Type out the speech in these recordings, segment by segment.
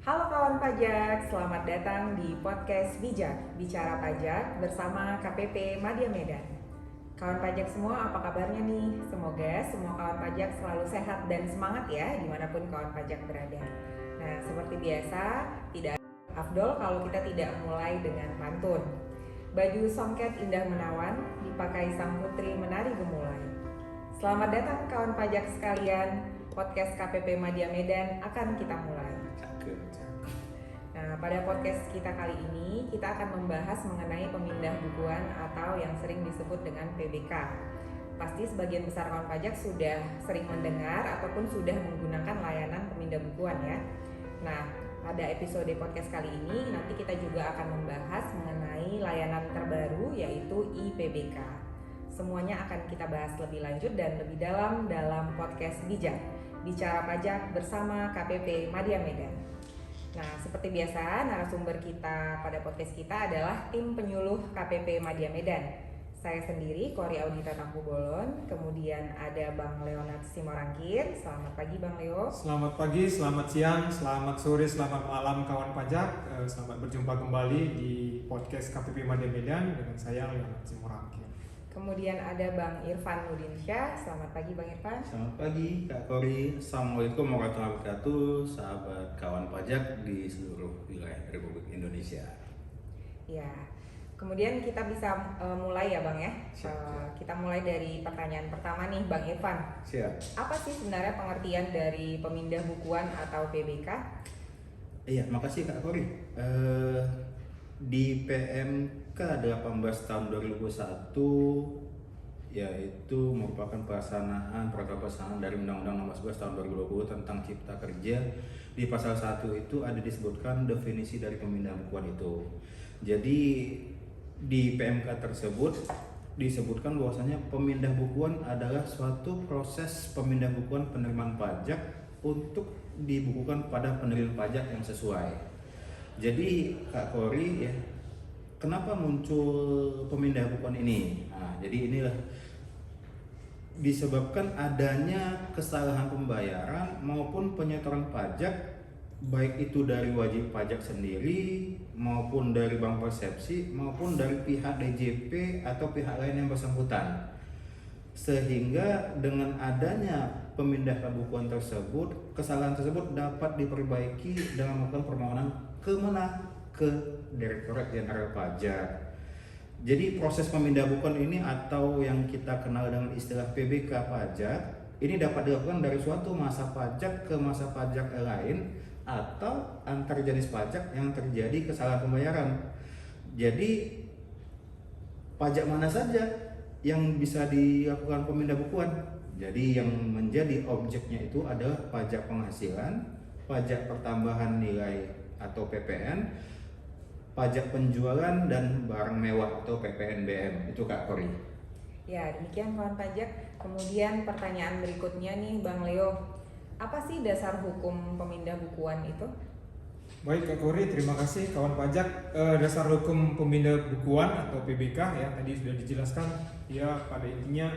Halo kawan pajak, selamat datang di podcast Bijak, Bicara Pajak bersama KPP Madya Medan. Kawan pajak semua, apa kabarnya nih? Semoga semua kawan pajak selalu sehat dan semangat ya, dimanapun kawan pajak berada. Nah, seperti biasa, tidak afdol kalau kita tidak mulai dengan pantun. Baju songket indah menawan, dipakai sang putri menari gemulai. Selamat datang kawan pajak sekalian, podcast KPP Madya Medan akan kita mulai. Nah, pada podcast kita kali ini, kita akan membahas mengenai pemindah bukuan atau yang sering disebut dengan PBK. Pasti sebagian besar kawan pajak sudah sering mendengar ataupun sudah menggunakan layanan pemindah bukuan ya. Nah, pada episode podcast kali ini, nanti kita juga akan membahas mengenai layanan terbaru yaitu IPBK. Semuanya akan kita bahas lebih lanjut dan lebih dalam podcast Bijak, Bicara Pajak bersama KPP Madya Medan. Nah, seperti biasa, narasumber kita pada podcast kita adalah tim penyuluh KPP Madya Medan. Saya sendiri, Kori Audita Tampu Bolon, kemudian ada Bang Leonard Simorangkir. Selamat pagi Bang Leo. Selamat pagi, selamat siang, selamat sore, selamat malam kawan pajak. Selamat berjumpa kembali di podcast KPP Madya Medan dengan saya Leonard Simorangkir. Kemudian ada Bang Irfan Nudinsyah. Selamat pagi Bang Irfan. Selamat pagi Kak Kori. Assalamualaikum warahmatullahi wabarakatuh, sahabat kawan pajak di seluruh wilayah Republik Indonesia. Ya, kemudian kita bisa mulai ya Bang ya. Siap. Kita mulai dari pertanyaan pertama nih Bang Irfan. Siap. Apa sih sebenarnya pengertian dari pemindah bukuan atau PBK? Iya, makasih Kak Kori. Di PMK 18 tahun 2021 yaitu merupakan program pelaksanaan dari Undang-Undang Nomor 11 tahun 2020 tentang Cipta Kerja. Di pasal 1 itu ada disebutkan definisi dari pemindah bukuan itu. Jadi di PMK tersebut disebutkan bahwasanya pemindah bukuan adalah suatu proses pemindah bukuan penerimaan pajak untuk dibukukan pada penerima pajak yang sesuai. Jadi Kak Kori ya, kenapa muncul pemindah bukuan ini? Nah, jadi inilah disebabkan adanya kesalahan pembayaran maupun penyetoran pajak, baik itu dari wajib pajak sendiri maupun dari bank persepsi maupun dari pihak DJP atau pihak lain yang bersangkutan. Sehingga dengan adanya pemindahan bukuan tersebut, kesalahan tersebut dapat diperbaiki dengan melakukan permohonan ke Direktorat Jenderal Pajak. Jadi proses pemindah bukuan ini atau yang kita kenal dengan istilah PBK pajak ini dapat dilakukan dari suatu masa pajak ke masa pajak lain atau antar jenis pajak yang terjadi kesalahan pembayaran. Jadi pajak mana saja yang bisa dilakukan pemindah bukuan? Jadi yang menjadi objeknya itu adalah pajak penghasilan, pajak pertambahan nilai atau PPN, pajak penjualan dan barang mewah atau PPNBM. Itu Kak Kori. Ya, demikian kawan pajak. Kemudian pertanyaan berikutnya nih Bang Leo. Apa sih dasar hukum pemindah bukuan itu? Baik Kak Kori, terima kasih kawan pajak. Dasar hukum pemindah bukuan atau PBK ya tadi sudah dijelaskan. Ya pada intinya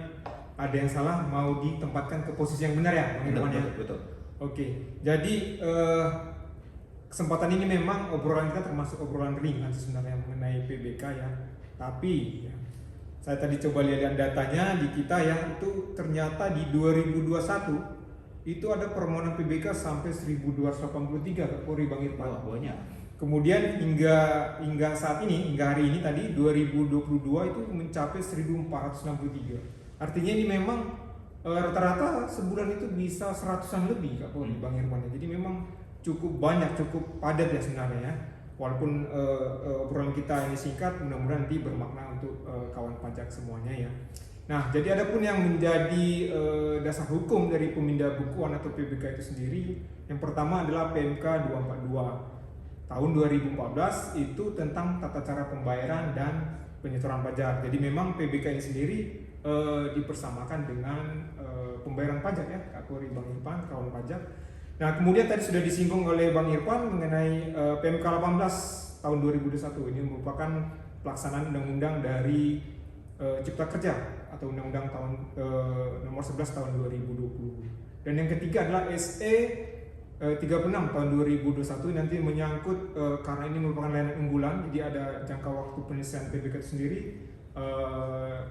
ada yang salah mau ditempatkan ke posisi yang benar ya Bang Irfan ya. Betul. Oke, jadi kesempatan ini memang obrolan kita termasuk obrolan ringan sebenarnya mengenai PBK ya. Tapi ya, saya tadi coba lihat datanya di kita ya, itu ternyata di 2021 itu ada permohonan PBK sampai 1283 Kak Kori Bang Irfan. Banyak. Kemudian hingga saat ini, hingga hari ini tadi 2022 itu mencapai 1463. Artinya ini memang rata-rata sebulan itu bisa 100-an lebih Kak Kori Bang Irfan. Jadi memang cukup banyak, cukup padat ya sebenarnya ya. Walaupun obrolan kita ini singkat, mudah-mudahan nanti bermakna untuk kawan pajak semuanya ya. Nah, jadi adapun yang menjadi dasar hukum dari pemindah bukuan atau PBK itu sendiri, yang pertama adalah PMK 242 tahun 2014 itu tentang tata cara pembayaran dan penyetoran pajak. Jadi memang PBK ini sendiri dipersamakan dengan pembayaran pajak ya, Kak Kori Bang Irfan, kawan pajak. Nah, kemudian tadi sudah disinggung oleh Bang Irfan mengenai PMK 18 tahun 2021. Ini merupakan pelaksanaan undang-undang dari Cipta Kerja atau Undang-Undang tahun nomor 11 tahun 2020. Dan yang ketiga adalah SE 36 tahun 2021 nanti menyangkut karena ini merupakan layanan unggulan, jadi ada jangka waktu penyelesaian PBK itu sendiri.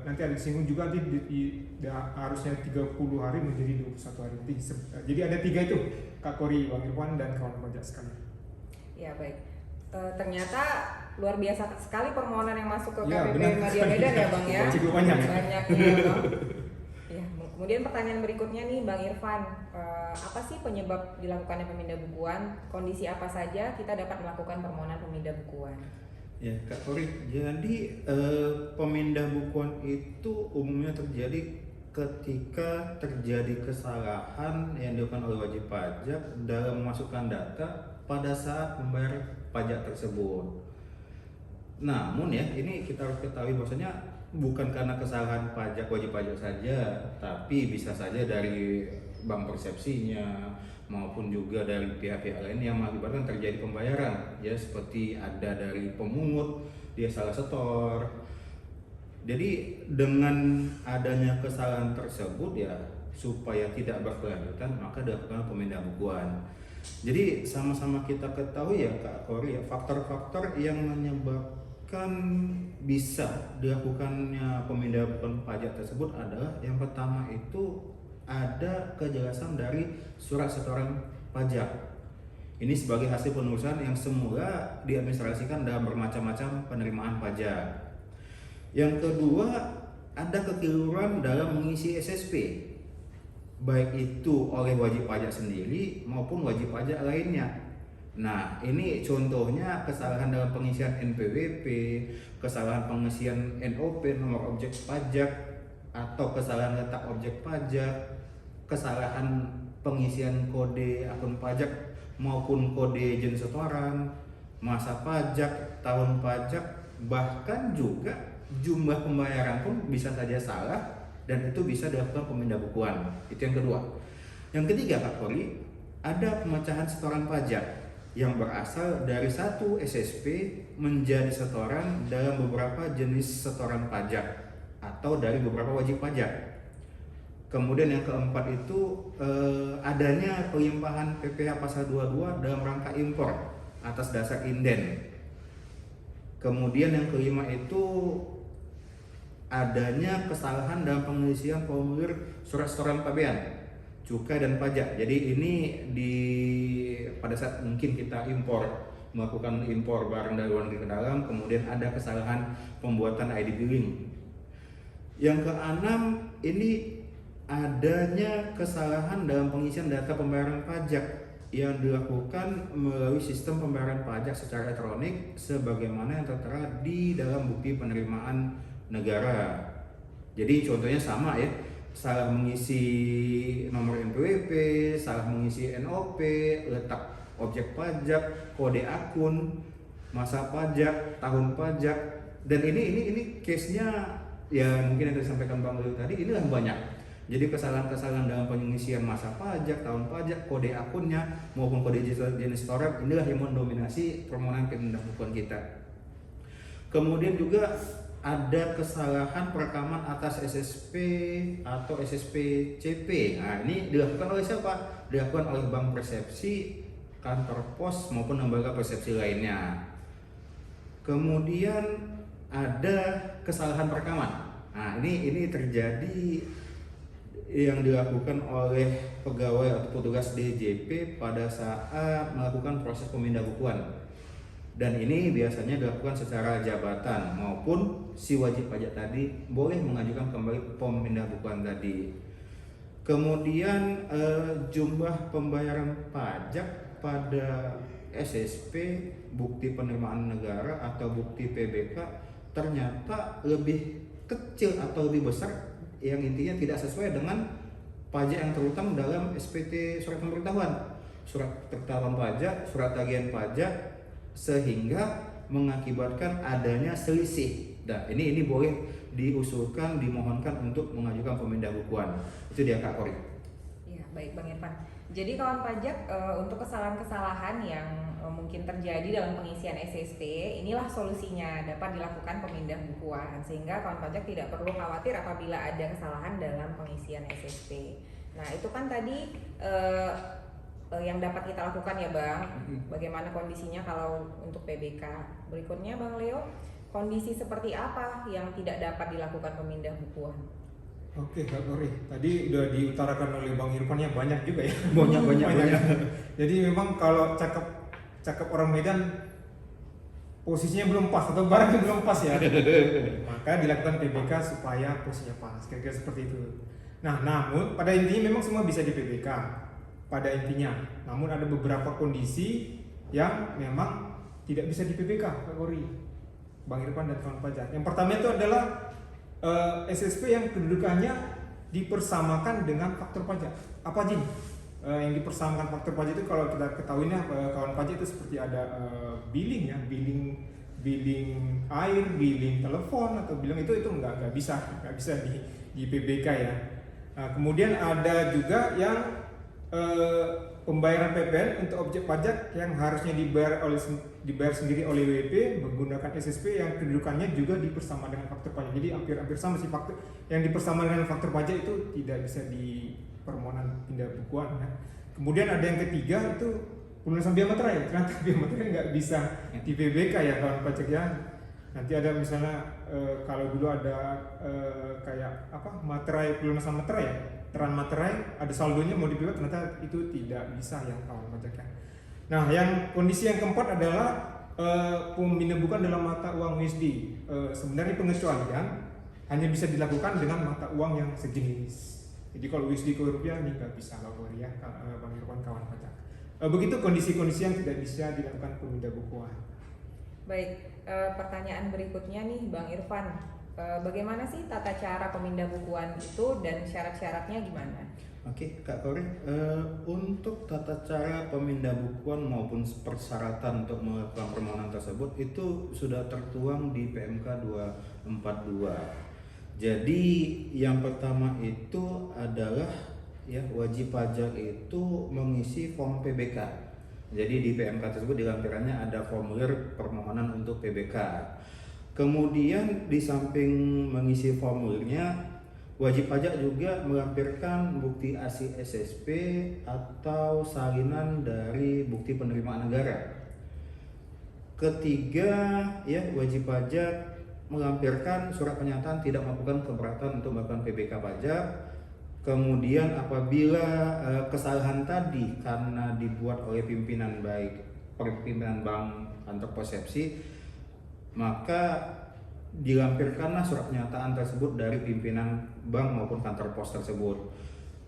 Nanti ada disinggung juga nanti harusnya 30 hari menjadi 21 hari. Jadi ada 3 itu, Kak Kori, Bang Irwan, dan kawan pajak sekalian. Ya baik. Ternyata luar biasa sekali permohonan yang masuk ke Ya, KPP benar. Madya Medan ya Bang ya. Cukup banyak ya. Banyaknya ya Bang. Ya, kemudian pertanyaan berikutnya nih Bang Irfan, apa sih penyebab dilakukannya pemindah bukuan? Kondisi apa saja kita dapat melakukan permohonan pemindah bukuan? Ya Kak Kori, jadi pemindah bukuan itu umumnya terjadi ketika terjadi kesalahan yang dilakukan oleh wajib pajak dalam memasukkan data pada saat membayar pajak tersebut. Namun ya, ini kita harus ketahui bahwasanya bukan karena kesalahan wajib pajak saja, tapi bisa saja dari bank persepsinya maupun juga dari pihak-pihak lain yang mengakibatkan terjadi pembayaran, ya seperti ada dari pemungut, dia salah setor. Jadi dengan adanya kesalahan tersebut ya supaya tidak berkelanjutan maka dilakukan pemindah bukuan. Jadi sama-sama kita ketahui ya Kak Kori ya, faktor-faktor yang menyebabkan bisa dilakukannya pemindah bukuan pajak tersebut adalah yang pertama itu ada kejelasan dari surat setoran pajak. Ini sebagai hasil penulisan yang semula diadministrasikan dalam bermacam-macam penerimaan pajak. Yang kedua, ada kekeliruan dalam mengisi SSP, baik itu oleh wajib pajak sendiri maupun wajib pajak lainnya. Nah, ini contohnya kesalahan dalam pengisian NPWP, kesalahan pengisian NOP nomor objek pajak, atau kesalahan letak objek pajak, kesalahan pengisian kode akun pajak maupun kode jenis setoran, masa pajak, tahun pajak, bahkan juga jumlah pembayaran pun bisa saja salah dan itu bisa dilakukan pemindah bukuan. Itu yang kedua. Yang ketiga Kak Kori, ada pemecahan setoran pajak yang berasal dari satu SSP menjadi setoran dalam beberapa jenis setoran pajak atau dari beberapa wajib pajak. Kemudian yang keempat itu adanya pelimpahan PPh pasal 22 dalam rangka impor atas dasar inden. Kemudian yang kelima itu adanya kesalahan dalam pengisian formulir surat setoran pabean, cukai dan pajak. Jadi ini pada saat mungkin kita melakukan impor barang dari luar negeri ke dalam, kemudian ada kesalahan pembuatan ID billing. Yang keenam ini adanya kesalahan dalam pengisian data pembayaran pajak yang dilakukan melalui sistem pembayaran pajak secara elektronik sebagaimana yang tertera di dalam bukti penerimaan negara. Jadi contohnya sama ya, salah mengisi nomor NPWP, salah mengisi NOP, letak objek pajak, kode akun, masa pajak, tahun pajak, dan ini case-nya ya mungkin yang disampaikan Bang Leo tadi, ini yang banyak. Jadi kesalahan-kesalahan dalam pengisian masa pajak, tahun pajak, kode akunnya maupun kode jenis setoran, inilah yang mendominasi permohonan pemindah bukuan kita. Kemudian juga ada kesalahan perekaman atas SSP atau SSP-CP. Nah, ini dilakukan oleh siapa? Dilakukan oleh bank persepsi, kantor pos maupun lembaga persepsi lainnya. Kemudian ada kesalahan perekaman. Nah, ini terjadi yang dilakukan oleh pegawai atau petugas DJP pada saat melakukan proses pemindah bukuan. Dan ini biasanya dilakukan secara jabatan maupun si wajib pajak tadi boleh mengajukan kembali pemindah bukuan tadi. Kemudian jumlah pembayaran pajak pada SSP, bukti penerimaan negara atau bukti PBK ternyata lebih kecil atau lebih besar, yang intinya tidak sesuai dengan pajak yang terutang dalam SPT surat pemberitahuan, surat ketahuan pajak, surat tagihan pajak, sehingga mengakibatkan adanya selisih. Nah, ini boleh diusulkan, dimohonkan untuk mengajukan pemindah bukuan. Itu dia Kak Kori. Ya, baik Bang Irfan. Jadi kawan pajak, untuk kesalahan-kesalahan yang mungkin terjadi dalam pengisian SSP, inilah solusinya, dapat dilakukan pemindah bukuan sehingga kawan pajak tidak perlu khawatir apabila ada kesalahan dalam pengisian SSP. Nah, itu kan tadi yang dapat kita lakukan ya Bang. Bagaimana kondisinya kalau untuk PBK? Berikutnya Bang Leo, kondisi seperti apa yang tidak dapat dilakukan pemindah bukuan? Oke Kak Kori, tadi udah diutarakan oleh Bang Irfan ya, banyak juga ya. Banyak. Jadi memang kalau cakep orang Medan posisinya belum pas atau barangnya belum pas ya, maka dilakukan PBK supaya posisinya pas, kira-kira seperti itu. Nah, namun pada intinya memang semua bisa di PBK pada intinya, namun ada beberapa kondisi yang memang tidak bisa di PBK Kak Kori, Bang Irfan dan kawan pajak. Yang pertama itu adalah SSP yang kedudukannya dipersamakan dengan faktor pajak. Apa Jin? Yang dipersamakan faktor pajak itu kalau kita ketahui kawan pajak itu seperti ada billing ya, billing air, billing telepon atau billing itu nggak bisa di PBK ya. Nah, kemudian ada juga yang pembayaran PPN untuk objek pajak yang harusnya dibayar sendiri oleh WP menggunakan SSP yang kedudukannya juga dipersama dengan faktor pajak. Jadi hampir sama sih, faktor yang dipersama dengan faktor pajak itu tidak bisa di permohonan pindah bukuan ya. Kemudian ada yang ketiga itu pelunasan biaya materai. Ternyata biaya materai nggak bisa di PBK ya kawan pajak ya. Nanti ada misalnya kalau dulu ada kayak apa materai, pelunasan materai ya, teran materai, ada saldonya mau dibuat, ternyata itu tidak bisa ya kawan pajak ya. Nah, yang kondisi yang keempat adalah pemindah bukuan dalam mata uang USD. Sebenarnya pengecualian hanya bisa dilakukan dengan mata uang yang sejenis. Jadi kalau USD ke rupiah ini nggak bisa lapor ya Bang Irfan kawan pajak. Begitu kondisi-kondisi yang tidak bisa dilakukan pemindah bukuan. Baik, pertanyaan berikutnya nih Bang Irfan, bagaimana sih tata cara pemindah bukuan itu dan syarat-syaratnya gimana? Oke, Kak Kori, untuk tata cara pemindah bukuan maupun persyaratan untuk melakukan permohonan tersebut itu sudah tertuang di PMK 242. Jadi yang pertama itu adalah ya wajib pajak itu mengisi form PBK. Jadi di PMK tersebut di lampirannya ada formulir permohonan untuk PBK. Kemudian di samping mengisi formulirnya, wajib pajak juga melampirkan bukti asli SSP atau salinan dari bukti penerimaan negara. Ketiga, ya wajib pajak melampirkan surat pernyataan tidak melakukan keberatan untuk melakukan PBK pajak. Kemudian apabila kesalahan tadi karena dibuat oleh pimpinan baik pimpinan bank kantor persepsi, maka dilampirkanlah surat pernyataan tersebut dari pimpinan bank maupun kantor pos tersebut.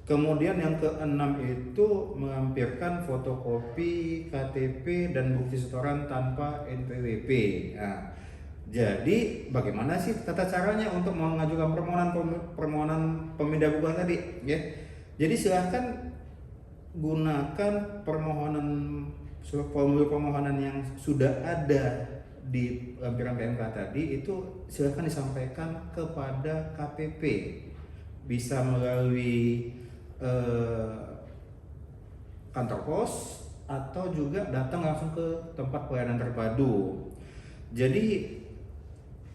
Kemudian yang keenam itu melampirkan fotokopi KTP dan bukti setoran tanpa NPWP. Nah, jadi bagaimana sih tata caranya untuk mengajukan permohonan pemindah bukuan tadi? Ya, jadi silahkan gunakan formulir permohonan yang sudah ada di lampiran PMK tadi, itu silahkan disampaikan kepada KPP, bisa melalui kantor pos atau juga datang langsung ke tempat pelayanan terpadu. Jadi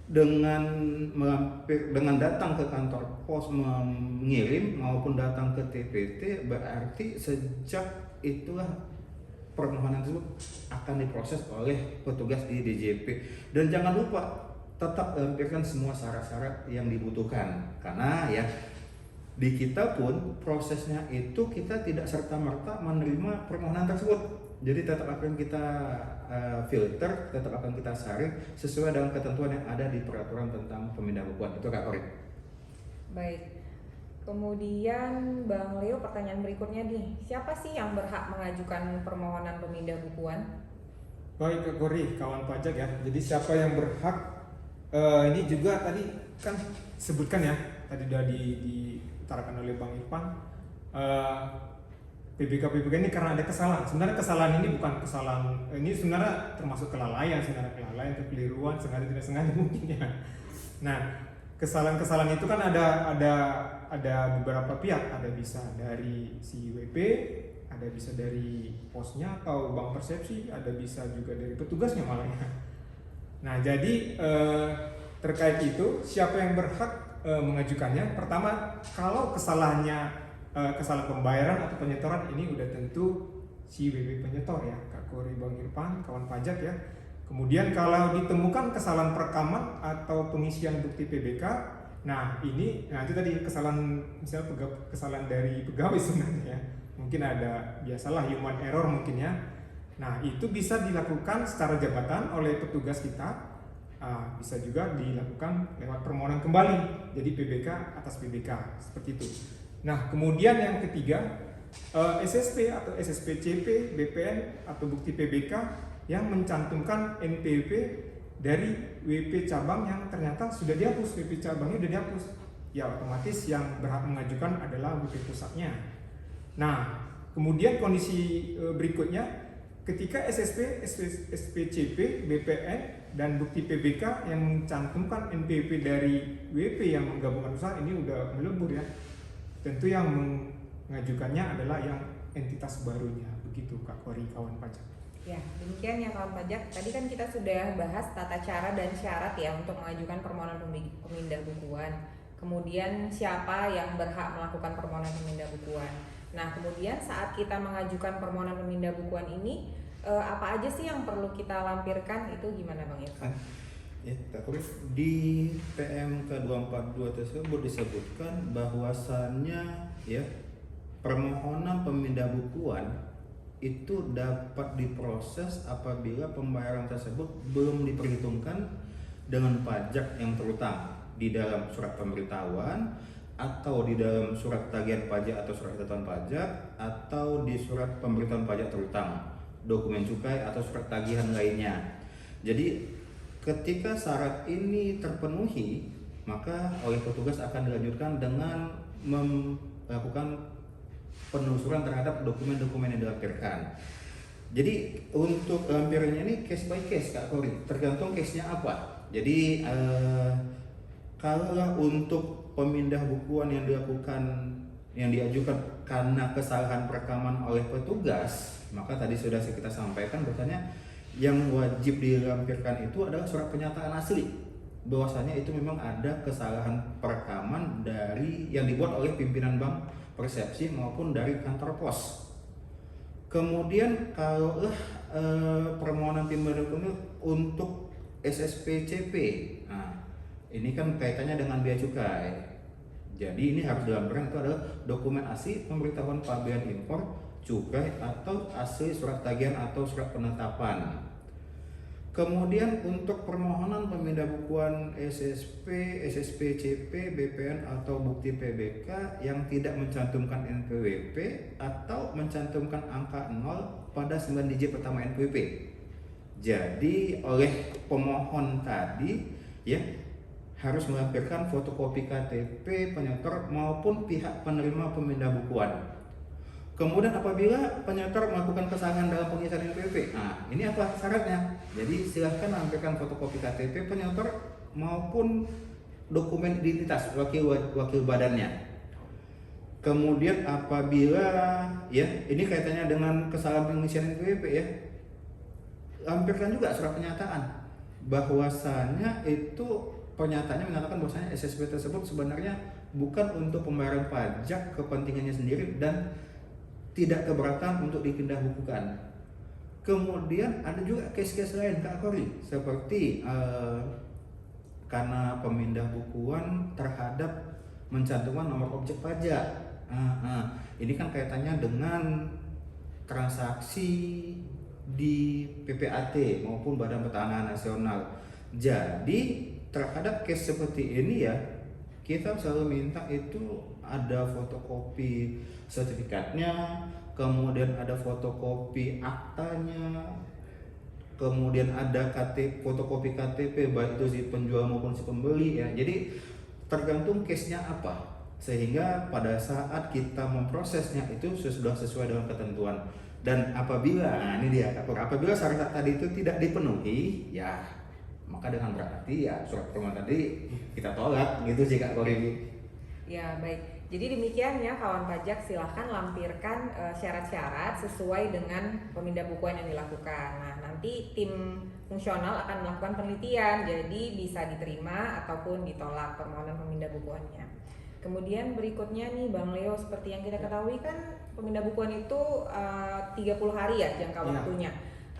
dengan datang ke kantor pos mengirim maupun datang ke TPT, berarti sejak itulah permohonan tersebut akan diproses oleh petugas di DJP. Dan jangan lupa tetap lampirkan semua syarat-syarat yang dibutuhkan, karena ya di kita pun prosesnya itu kita tidak serta-merta menerima permohonan tersebut. Jadi tetap akan kita filter, tetap akan kita saring sesuai dengan ketentuan yang ada di peraturan tentang pemindah bukuan. Itu Kak Kori. Baik. Kemudian Bang Leo, pertanyaan berikutnya nih, siapa sih yang berhak mengajukan permohonan pemindah bukuan? Baik Kak Kori, kawan pajak ya. Jadi siapa yang berhak? Ini juga tadi kan sebutkan ya, tadi sudah diutarakan oleh Bang Irfan. PBK ini karena ada kesalahan. Sebenarnya kesalahan ini bukan kesalahan, ini sebenarnya termasuk kelalaian, kekeliruan, sengaja tidak sengaja mungkin ya. Nah, kesalahan-kesalahan itu kan ada beberapa pihak, ada bisa dari si WP, ada bisa dari posnya atau bank persepsi, ada bisa juga dari petugasnya malah ya. Nah, jadi terkait itu siapa yang berhak mengajukannya? Pertama, kalau kesalahan pembayaran atau penyetoran ini udah tentu si WP penyetor ya, Kak Kori, Bang Irfan, kawan pajak ya. Kemudian kalau ditemukan kesalahan perekaman atau pengisian bukti PBK, nah ini itu tadi kesalahan, misalnya kesalahan dari pegawai sebenarnya ya. Mungkin ada biasalah human error mungkin ya. Nah itu bisa dilakukan secara jabatan oleh petugas kita. Bisa juga dilakukan lewat permohonan kembali, jadi PBK atas PBK seperti itu. Nah kemudian yang ketiga, SSP atau SSP-CP, BPN atau bukti PBK yang mencantumkan NPWP dari WP cabang yang ternyata sudah dihapus, WP cabangnya sudah dihapus, ya otomatis yang berhak mengajukan adalah WP pusatnya. Nah kemudian kondisi berikutnya, ketika SSP, SPCP, BPN, dan bukti PBK yang mencantumkan NPWP dari WP yang menggabungkan usaha ini udah melebur ya. Tentu yang mengajukannya adalah yang entitas barunya, begitu Kak Kori, kawan pajak. Ya, demikian ya kawan pajak. Tadi kan kita sudah bahas tata cara dan syarat ya untuk mengajukan permohonan pemindah bukuan. Kemudian siapa yang berhak melakukan permohonan pemindah bukuan. Nah, kemudian saat kita mengajukan permohonan pemindah bukuan ini, apa aja sih yang perlu kita lampirkan, itu gimana Bang Irfan? Ya, Kak Kori, di PMK 242 tersebut disebutkan bahwasannya ya permohonan pemindah bukuan itu dapat diproses apabila pembayaran tersebut belum diperhitungkan dengan pajak yang terutang di dalam surat pemberitahuan atau di dalam surat tagihan pajak atau surat catatan pajak atau di surat pemberitahuan pajak terutang, dokumen cukai atau surat tagihan lainnya. Jadi ketika syarat ini terpenuhi, maka oleh petugas akan dilanjutkan dengan melakukan penelusuran terhadap dokumen-dokumen yang dilampirkan. Jadi untuk lampirannya ini case by case Kak Kori, tergantung case-nya apa. Jadi kalau untuk pemindah bukuan yang diajukan karena kesalahan perekaman oleh petugas, maka tadi sudah kita sampaikan bahwasanya yang wajib dilampirkan itu adalah surat pernyataan asli bahwasanya itu memang ada kesalahan perekaman dari yang dibuat oleh pimpinan bank persepsi maupun dari kantor pos. Kemudian kalau permohonan pemindah bukuan untuk SSPCP, nah ini kan kaitannya dengan bea cukai. Jadi ini harus dilampirkan itu adalah dokumen asli pemberitahuan pabean impor, cukai atau asli surat tagihan atau surat penetapan. Kemudian untuk permohonan pemindah bukuan SSP, SSPCP, BPN atau bukti PBK yang tidak mencantumkan NPWP atau mencantumkan angka 0 pada 9 digit pertama NPWP. Jadi oleh pemohon tadi ya harus melampirkan fotokopi KTP penyetor maupun pihak penerima pemindah bukuan. Kemudian apabila penyetor melakukan kesalahan dalam pengisian NPWP, nah ini apa syaratnya? Jadi silahkan lampirkan fotokopi KTP penyetor maupun dokumen identitas wakil badannya. Kemudian apabila ya ini kaitannya dengan kesalahan pengisian NPWP ya, lampirkan juga surat pernyataan bahwasanya itu pernyataannya menyatakan bahwasanya SSP tersebut sebenarnya bukan untuk pembayaran pajak kepentingannya sendiri dan tidak keberatan untuk dipindah bukukan. Kemudian ada juga case-case lain Kak Kori, seperti karena pemindah bukuan terhadap mencantumkan nomor objek pajak. Ini kan kaitannya dengan transaksi di PPAT maupun Badan Pertanahan Nasional. Jadi terhadap case seperti ini ya, kita selalu minta itu ada fotokopi sertifikatnya, kemudian ada fotokopi aktanya, kemudian ada fotokopi KTP baik itu si penjual maupun si pembeli ya. Jadi tergantung case-nya apa, sehingga pada saat kita memprosesnya itu sudah sesuai dengan ketentuan. Dan apabila ini dia apabila syarat tadi itu tidak dipenuhi ya, maka dengan berarti ya surat permohonan tadi kita tolak gitu sih Kak Kori. Ya baik. Jadi demikian ya kawan pajak, silahkan lampirkan syarat-syarat sesuai dengan pemindah bukuan yang dilakukan. Nah nanti tim fungsional akan melakukan penelitian, jadi bisa diterima ataupun ditolak permohonan pemindah bukuannya. Kemudian berikutnya nih Bang Leo, seperti yang kita ketahui kan pemindah bukuan itu 30 hari ya jangka Iya. waktunya.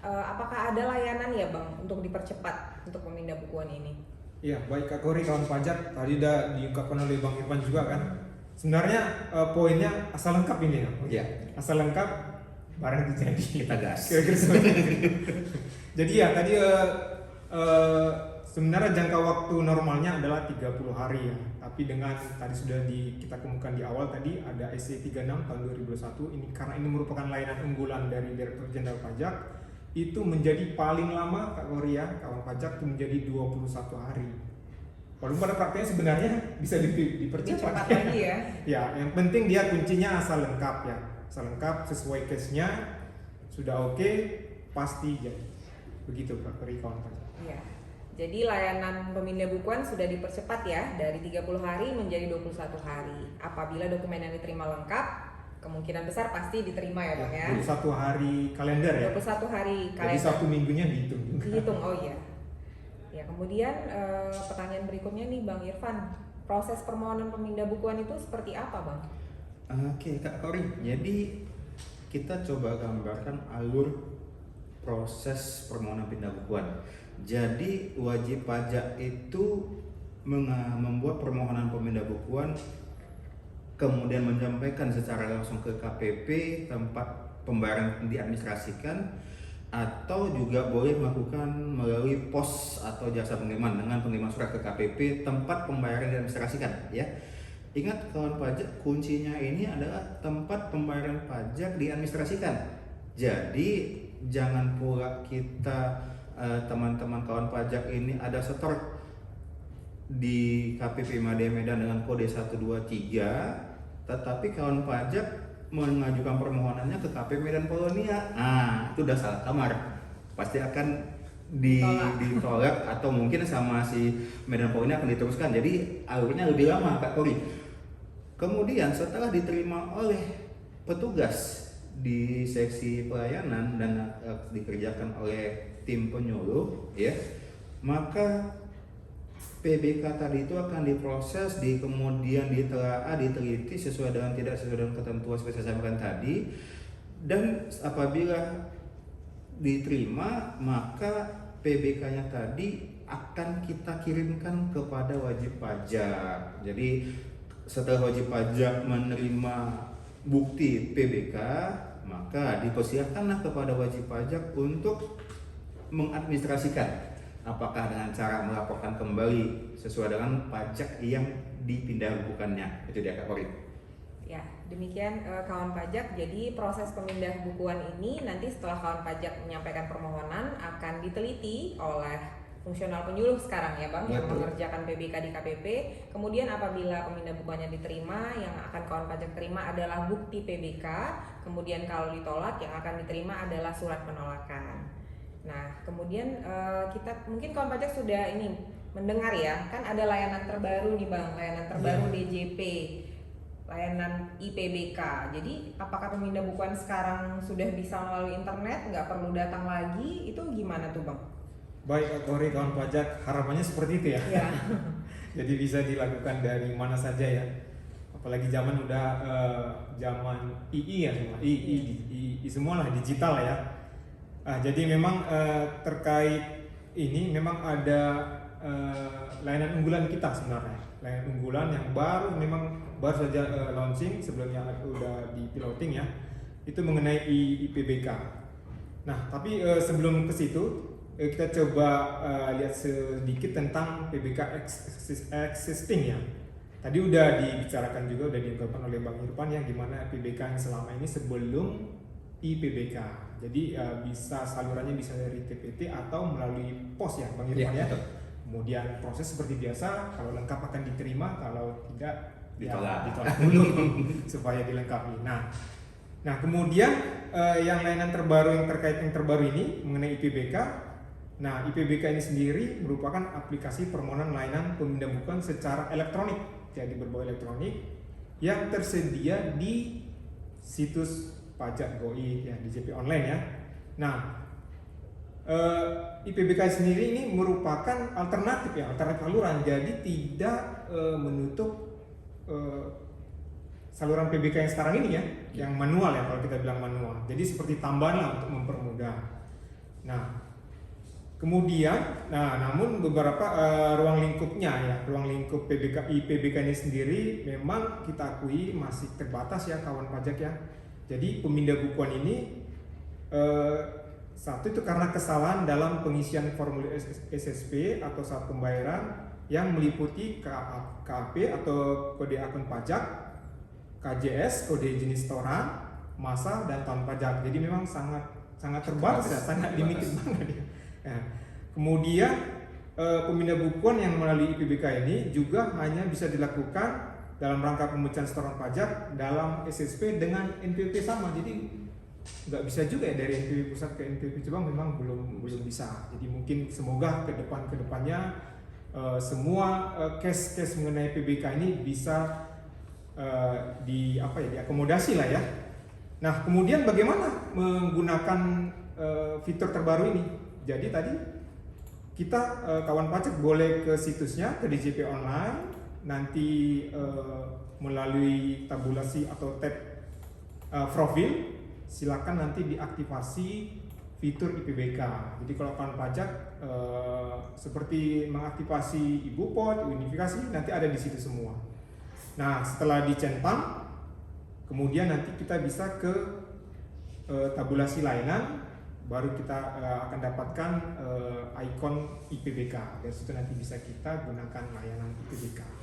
Apakah ada layanan ya Bang untuk dipercepat untuk pemindah bukuan ini? Iya, baik Kak Kori, kawan pajak tadi udah diungkapkan oleh Bang Irfan juga kan. Sebenarnya poinnya asal lengkap ini ya. Iya. Asal lengkap barang terjadi. Kita gas. Kira-kira seperti itu. Jadi ya tadi sebenarnya jangka waktu normalnya adalah 30 hari ya. Tapi dengan tadi sudah kita kemukakan di awal tadi ada SC 36 tahun 2021 ini karena ini merupakan layanan unggulan dari Direktur Jenderal Pajak itu menjadi paling lama Kak Korea kawan pajak itu menjadi 21 hari. Walaupun pada prakteknya sebenarnya bisa dipercepat Cepat lagi ya. Ya, yang penting dia kuncinya asal lengkap ya. Asal lengkap sesuai case-nya sudah oke, pasti jadi. Begitu Kak Korea kawan pajak. Iya. Jadi layanan pemindah bukuan sudah dipercepat ya dari 30 hari menjadi 21 hari. Apabila dokumen yang diterima lengkap, kemungkinan besar pasti diterima ya Bang ya. 21 hari kalender ya. 21 hari Jadi kalender. satu minggunya dihitung juga. Dihitung, oh iya. Ya, kemudian pertanyaan berikutnya nih Bang Irfan, proses permohonan pemindah bukuan itu seperti apa Bang? Oke Kak Kori, jadi kita coba gambarkan alur proses permohonan pindah bukuan. Jadi wajib pajak itu membuat permohonan pemindah bukuan, kemudian menyampaikan secara langsung ke KPP tempat pembayaran diadministrasikan, atau juga boleh melakukan melalui pos atau jasa pengiriman dengan pengiriman surat ke KPP tempat pembayaran diadministrasikan ya. Ingat kawan pajak, kuncinya ini adalah tempat pembayaran pajak diadministrasikan. Jadi jangan pula kita teman-teman kawan pajak ini ada setor di KPP Madya Medan dengan kode 123, tetapi kawan pajak mengajukan permohonannya ke KPP Medan Polonia. Itu udah salah kamar. Pasti akan ditolak atau mungkin sama si Medan Polonia akan diteruskan. Jadi alurnya lebih lama Kak Kori. Kemudian setelah diterima oleh petugas di seksi pelayanan dan dikerjakan oleh tim penyuluh ya, maka PBK tadi itu akan diproses, kemudian ditelaah, diteliti sesuai dengan tidak sesuai dengan ketentuan seperti saya sampaikan tadi, dan apabila diterima maka PBK-nya tadi akan kita kirimkan kepada wajib pajak. Jadi setelah wajib pajak menerima bukti PBK, maka dipersilakanlah kepada wajib pajak untuk mengadministrasikan, apakah dengan cara melaporkan kembali sesuai dengan pajak yang dipindah bukuannya. Itu dia Kak Kori. Ya, demikian kawan pajak. Jadi proses pemindah bukuan ini nanti setelah kawan pajak menyampaikan permohonan akan diteliti oleh fungsional penyuluh sekarang ya Bang, yang mengerjakan PBK di KPP. Kemudian apabila pemindah bukuannya diterima, yang akan kawan pajak terima adalah bukti PBK. Kemudian kalau ditolak, yang akan diterima adalah surat penolakan. Nah, kemudian kita mungkin kawan pajak sudah ini mendengar ya, kan ada layanan terbaru nih Bang, layanan terbaru DJP, layanan IPBK. Jadi apakah pemindah bukuan sekarang sudah bisa melalui internet, nggak perlu datang lagi? Itu gimana tuh Bang? Baik Kak Kori kawan pajak, harapannya seperti itu ya. Ya. Jadi bisa dilakukan dari mana saja ya. Apalagi zaman udah zaman II ya semua, II semua lah digital ya. Jadi memang terkait ini memang ada layanan unggulan kita sebenarnya. Layanan unggulan yang baru saja launching, sebelumnya udah di piloting ya. Itu mengenai IPBK. Nah, tapi sebelum ke situ kita coba lihat sedikit tentang PBK existing ya. Tadi udah dibicarakan juga, udah diungkapkan oleh Bang Irfan yang gimana PBK yang selama ini sebelum IPBK. Jadi bisa salurannya bisa dari TPT atau melalui pos ya Bang Irfan ya. Kemudian proses seperti biasa, kalau lengkap akan diterima, kalau tidak ditolak dulu supaya dilengkapi. Nah kemudian yang layanan terbaru yang terbaru ini mengenai IPBK. Nah, IPBK ini sendiri merupakan aplikasi permohonan layanan pemindah bukuan secara elektronik, jadi berbau elektronik yang tersedia di situs pajak GoI ya, DJP online ya. Nah, IPBK sendiri ini merupakan alternatif aluran, jadi tidak menutup eh, saluran PBK yang sekarang ini ya, yang manual ya kalau kita bilang manual. Jadi seperti tambahan lah untuk mempermudah. Nah, kemudian, namun beberapa ruang lingkupnya ya, ruang lingkup PBK ini sendiri memang kita akui masih terbatas ya kawan pajak ya. Jadi pemindah bukuan ini satu itu karena kesalahan dalam pengisian formulir SSP atau saat pembayaran yang meliputi KAP atau kode akun pajak, KJS, kode jenis setoran, masa dan tahun pajak. Jadi memang sangat terbatas ya, sangat limited banget ya. Nah, kemudian pemindah bukuan yang melalui IPBK ini juga hanya bisa dilakukan dalam rangka pemecahan setoran pajak dalam SSP dengan NPWP sama. Jadi nggak bisa juga ya dari NPWP pusat ke NPWP Cabang, memang belum bisa. Jadi mungkin semoga kedepannya semua case mengenai PBK ini bisa diakomodasi lah ya. Nah, kemudian bagaimana menggunakan fitur terbaru ini? Jadi tadi kita kawan pajak boleh ke situsnya, ke DJP online, nanti melalui tabulasi atau tab profil, silakan nanti diaktifasi fitur IPBK. Jadi kalau kawan pajak seperti mengaktifasi IBUPOT, unifikasi, nanti ada di situ semua. Nah, setelah dicentang, kemudian nanti kita bisa ke tabulasi layanan, baru kita akan dapatkan ikon IPBK. Dari situ nanti bisa kita gunakan layanan IPBK.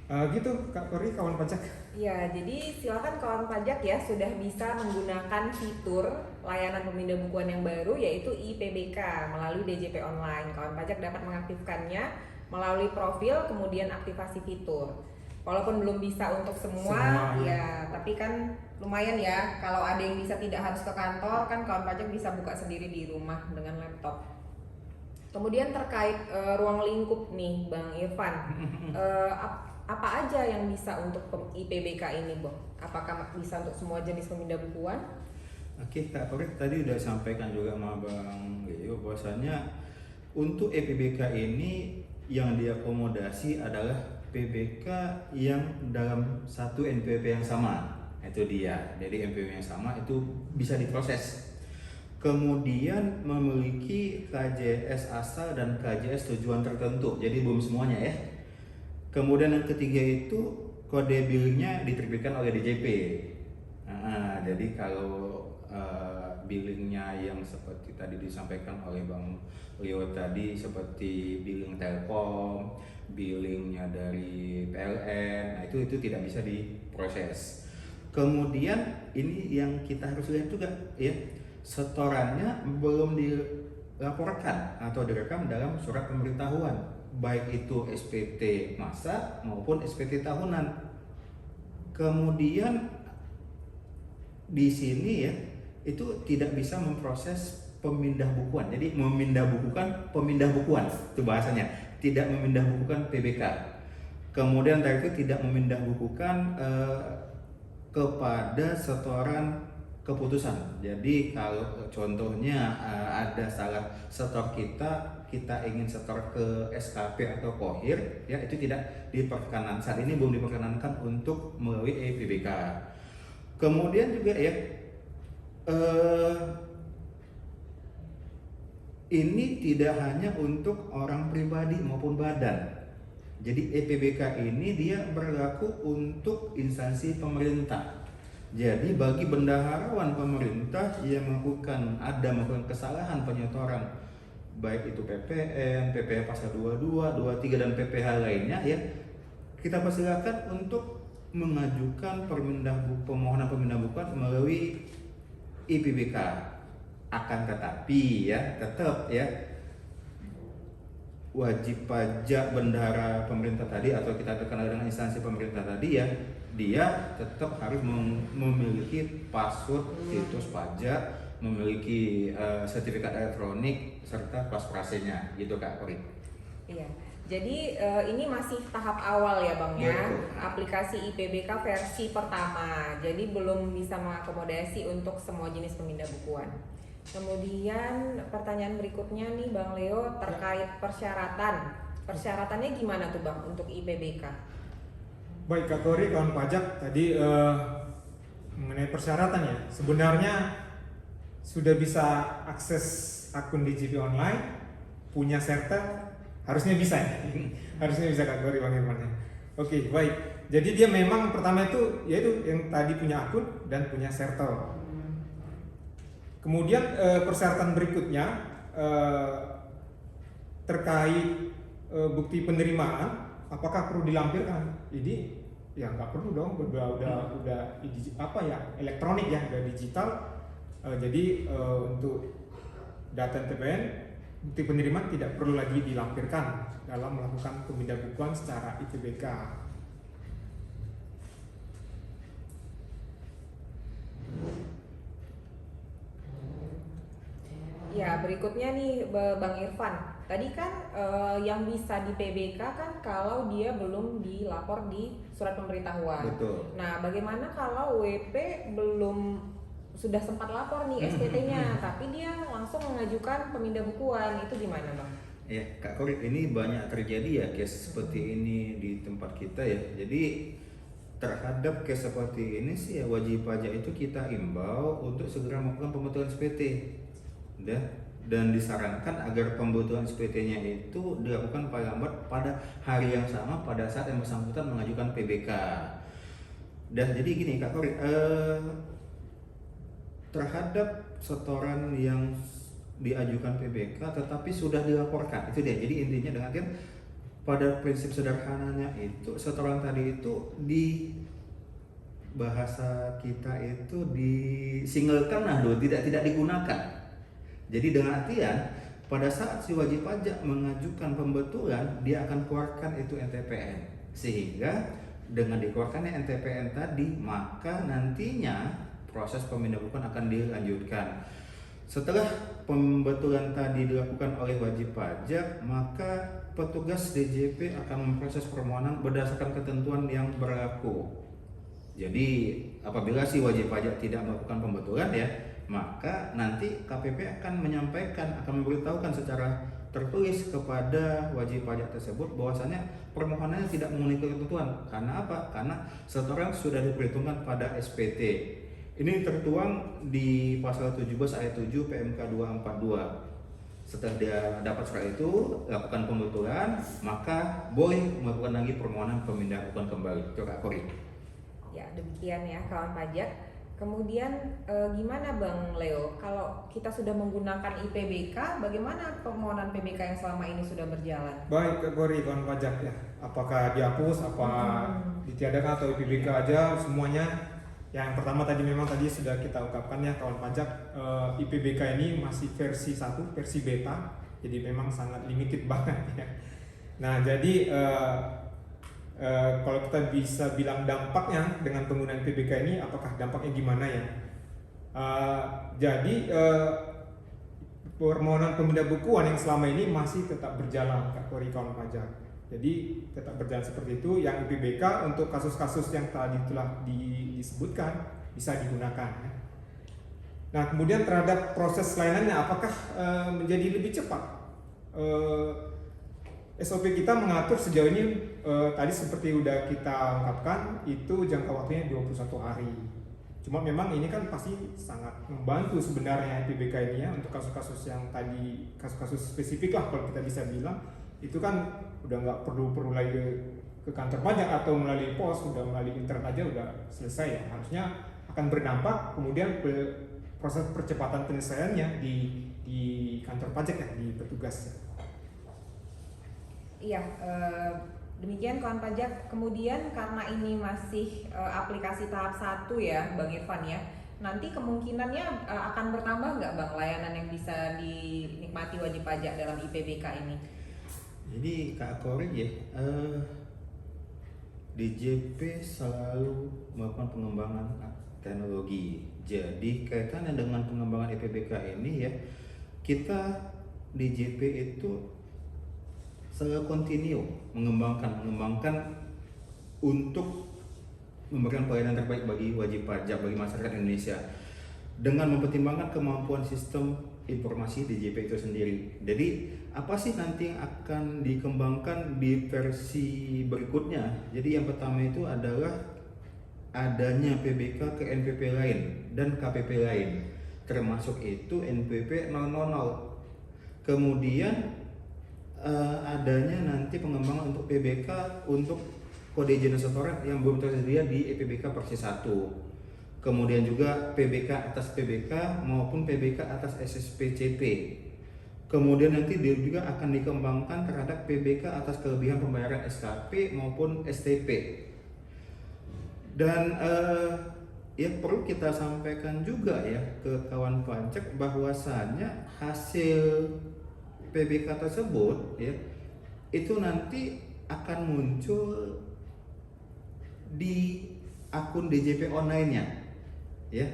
Gitu Kak Kori, kawan pajak. Ya, jadi silakan kawan pajak ya sudah bisa menggunakan fitur layanan pemindah bukuan yang baru yaitu IPBK melalui DJP online. Kawan pajak dapat mengaktifkannya melalui profil kemudian aktivasi fitur. Walaupun belum bisa untuk semua ya, tapi kan lumayan ya kalau ada yang bisa tidak harus ke kantor, kan kawan pajak bisa buka sendiri di rumah dengan laptop. Kemudian terkait ruang lingkup nih Bang Irfan, apa aja yang bisa untuk IPBK ini, Bang? Apakah bisa untuk semua jenis pemindah bukuan? Oke, Kak Korik tadi udah sampaikan juga sama Bang Leo bahwasanya untuk IPBK ini yang diakomodasi adalah PBK yang dalam satu NPWP yang sama. Itu dia. Jadi NPWP yang sama itu bisa diproses. Kemudian memiliki KJS asal dan KJS tujuan tertentu. Jadi belum semuanya ya. Kemudian yang ketiga itu kode billingnya diterbitkan oleh DJP. Jadi kalau billingnya yang seperti tadi disampaikan oleh Bang Leo tadi, seperti billing Telkom, billingnya dari PLN, nah itu tidak bisa diproses. Kemudian ini yang kita harus lihat juga ya, setorannya belum dilaporkan atau direkam dalam surat pemberitahuan, baik itu SPT masa maupun SPT tahunan. Kemudian di sini ya itu tidak bisa memproses pemindah bukuan. Jadi memindah bukukan pemindah bukuan itu bahasanya, tidak memindah bukukan PBK. Kemudian dari itu tidak memindah bukukan kepada setoran keputusan. Jadi kalau contohnya ada salah setor kita ingin setor ke SKP atau KOHIR, ya itu tidak diperkenankan. Saat ini belum diperkenankan untuk melalui PBK. Kemudian juga ya ini tidak hanya untuk orang pribadi maupun badan. Jadi EPBK ini dia berlaku untuk instansi pemerintah. Jadi bagi bendaharawan pemerintah yang melakukan kesalahan penyetoran, baik itu PPN, PPh pasal 22, 23 dan PPh lainnya ya, kita persilakan untuk mengajukan permohonan pemindah bukuan melalui IPBK. Akan tetapi ya tetap ya wajib pajak bendahara pemerintah tadi atau kita terkenal dengan instansi pemerintah tadi ya, dia tetap harus memiliki password situs pajak, memiliki sertifikat elektronik serta pas-prasenya gitu Kak Kori. Iya. Jadi ini masih tahap awal ya Bang ya, Betul. aplikasi IPBK versi pertama. Jadi belum bisa mengakomodasi untuk semua jenis pemindah bukuan. Kemudian pertanyaan berikutnya nih Bang Leo terkait persyaratan Persyaratannya gimana tuh Bang untuk IPBK? Baik Kak Kori, kawan pajak tadi mengenai persyaratan ya. Sebenarnya sudah bisa akses akun DJP online, punya serta, harusnya bisa ya. Harusnya bisa Kak Kori Bang Irman ya. Oke, baik. Jadi dia memang pertama itu yaitu yang tadi punya akun dan punya serta. Kemudian persyaratan berikutnya terkait bukti penerimaan, apakah perlu dilampirkan? Jadi ya nggak perlu dong, udah apa ya, elektronik ya, udah digital. Jadi untuk data TPN bukti penerimaan tidak perlu lagi dilampirkan dalam melakukan pemindahan secara IPBK. Ya, berikutnya nih Bang Irfan. Tadi kan yang bisa di PBK kan kalau dia belum dilapor di surat pemberitahuan. Betul. Nah, bagaimana kalau WP belum sudah sempat lapor nih SPT-nya, tapi dia langsung mengajukan pemindah bukuan, itu gimana Bang? Ya, Kak Korik, ini banyak terjadi ya case seperti ini di tempat kita ya. Jadi terhadap case seperti ini sih ya, wajib pajak itu kita imbau untuk segera melakukan pembetulan SPT. Dan disarankan agar pembetulan SPT-nya itu dilakukan paling lambat pada hari yang sama pada saat yang bersangkutan mengajukan PBK. Dan jadi gini Kak Korik, terhadap setoran yang diajukan PBK tetapi sudah dilaporkan, itu dia. Jadi intinya dengan kan pada prinsip sederhananya itu setoran tadi itu di bahasa kita itu disinglekan lah loh, tidak digunakan. Jadi dengan artian pada saat si wajib pajak mengajukan pembetulan, dia akan keluarkan itu NTPN, sehingga dengan dikeluarkannya NTPN tadi maka nantinya proses pemindahan bukuan akan dilanjutkan. Setelah pembetulan tadi dilakukan oleh wajib pajak, maka petugas DJP akan memproses permohonan berdasarkan ketentuan yang berlaku. Jadi apabila si wajib pajak tidak melakukan pembetulan ya, maka nanti KPP akan menyampaikan, akan memberitahukan secara tertulis kepada wajib pajak tersebut bahwasanya permohonannya tidak memenuhi ketentuan. Karena apa? Karena setoran sudah diperhitungkan pada SPT. Ini tertuang di pasal 17 ayat 7 PMK 242. Setelah dia dapat surat itu, lakukan pembetulan, maka boleh melakukan lagi permohonan pemindahan bukuan kembali. Itu Kak Kori. Ya, demikian ya kawan pajak. Kemudian gimana Bang Leo, kalau kita sudah menggunakan IPBK, bagaimana permohonan PBK yang selama ini sudah berjalan? Baik Kak Kori, kawan pajak ya. Apakah dihapus, apa ditiadakan atau IPBK aja semuanya? Yang pertama tadi memang tadi sudah kita ungkapkan ya kawan pajak, IPBK ini masih versi 1, versi beta. Jadi memang sangat limited banget ya. Nah, jadi kalau kita bisa bilang dampaknya dengan penggunaan PBK ini, apakah dampaknya gimana ya? Jadi permohonan pemindah bukuan yang selama ini masih tetap berjalan Kak Kori kawan pajak. Jadi tetap berjalan seperti itu. Yang IPBK untuk kasus-kasus yang tadi telah disebutkan bisa digunakan. Nah, kemudian terhadap proses lainannya, apakah menjadi lebih cepat? SOP kita mengatur sejauh ini tadi seperti udah kita ungkapkan itu jangka waktunya 21 hari. Cuma memang ini kan pasti sangat membantu sebenarnya PBK ini ya untuk kasus-kasus yang tadi, kasus-kasus spesifik lah kalau kita bisa bilang, itu kan udah nggak perlu lagi ke kantor pajak atau melalui pos, udah melalui internet aja udah selesai ya. Harusnya akan berdampak kemudian proses percepatan penyelesaiannya di kantor pajak ya, di petugas. Iya, demikian kawan pajak. Kemudian karena ini masih aplikasi tahap 1 ya Bang Irfan ya, nanti kemungkinannya akan bertambah nggak Bang layanan yang bisa dinikmati wajib pajak dalam IPBK ini? Jadi Kak Kori ya, DJP selalu melakukan pengembangan teknologi. Jadi kaitannya dengan pengembangan IPBK ini ya, kita DJP itu selalu kontinu mengembangkan untuk memberikan pelayanan terbaik bagi wajib pajak, bagi masyarakat Indonesia. dengan mempertimbangkan kemampuan sistem informasi DJP itu sendiri. Jadi apa sih nanti yang akan dikembangkan di versi berikutnya? Jadi yang pertama itu adalah adanya PBK ke NPP lain dan KPP lain, termasuk itu NPP 000. Kemudian adanya nanti pengembangan untuk PBK untuk kode izin setoran yang belum tersedia di EPBK versi 1. Kemudian juga PBK atas PBK maupun PBK atas SSPCP. Kemudian nanti dia juga akan dikembangkan terhadap PBK atas kelebihan pembayaran SKP maupun STP. Dan ya perlu kita sampaikan juga ya ke kawan pajak bahwasanya hasil PBK tersebut ya itu nanti akan muncul di akun DJP online-nya ya.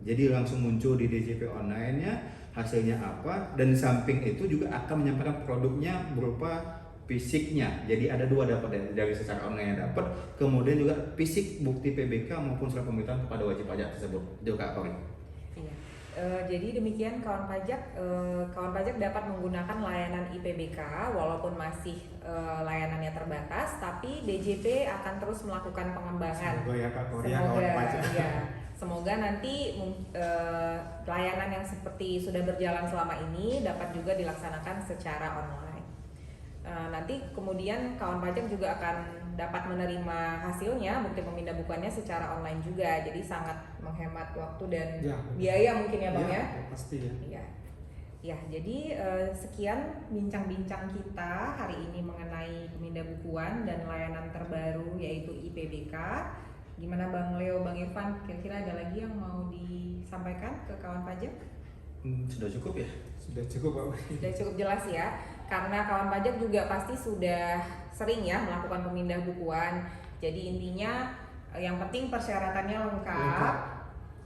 Jadi langsung muncul di DJP online-nya hasilnya apa, dan di samping itu juga akan menyampaikan produknya berupa fisiknya. Jadi ada dua, dapat dari secara online yang dapat, kemudian juga fisik bukti PBK maupun surat pemberitahuan kepada wajib pajak tersebut. Itu Kak Kori. Iya. Jadi demikian kawan pajak dapat menggunakan layanan IPBK walaupun masih layanannya terbatas, tapi DJP akan terus melakukan pengembangan. Semoga ya Kak Kori ya kawan pajak. Ya, semoga nanti layanan yang seperti sudah berjalan selama ini dapat juga dilaksanakan secara online. Nanti kemudian kawan pajak juga akan dapat menerima hasilnya, bukti pemindah bukuannya secara online juga, jadi sangat menghemat waktu dan biaya mungkin ya Bang ya. Pasti ya. Iya. Ya, jadi sekian bincang-bincang kita hari ini mengenai pemindah bukuan dan layanan terbaru yaitu IPBK. Gimana Bang Leo, Bang Irfan, kira-kira ada lagi yang mau disampaikan ke kawan pajak? Sudah cukup ya? Sudah cukup Pak. Sudah cukup jelas ya, karena kawan pajak juga pasti sudah sering ya melakukan pemindah bukuan. Jadi intinya yang penting persyaratannya lengkap,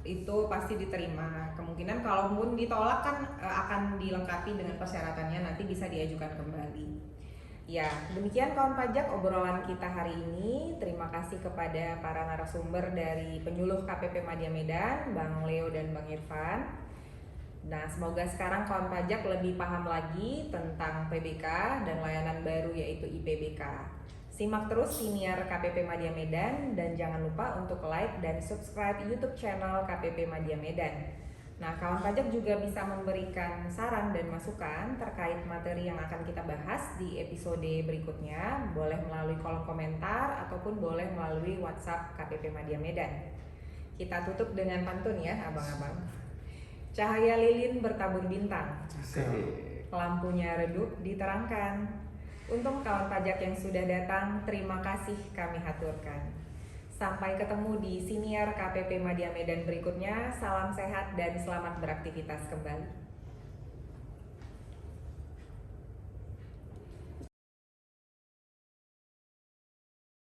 itu pasti diterima. Kemungkinan kalaupun ditolak kan akan dilengkapi dengan persyaratannya, nanti bisa diajukan kembali. Ya, demikian kawan pajak obrolan kita hari ini. Terima kasih kepada para narasumber dari penyuluh KPP Madya Medan, Bang Leo dan Bang Irfan. Nah, semoga sekarang kawan pajak lebih paham lagi tentang PBK dan layanan baru yaitu IPBK. Simak terus siniar KPP Madya Medan dan jangan lupa untuk like dan subscribe YouTube channel KPP Madya Medan. Nah, kawan pajak juga bisa memberikan saran dan masukan terkait materi yang akan kita bahas di episode berikutnya, boleh melalui kolom komentar ataupun boleh melalui WhatsApp KPP Madya Medan. Kita tutup dengan pantun ya, abang-abang. Cahaya lilin bertabur bintang, lampunya redup diterangkan. Untuk kawan pajak yang sudah datang, terima kasih kami haturkan. Sampai ketemu di siniar KPP Madya Medan berikutnya. Salam sehat dan selamat beraktivitas kembali.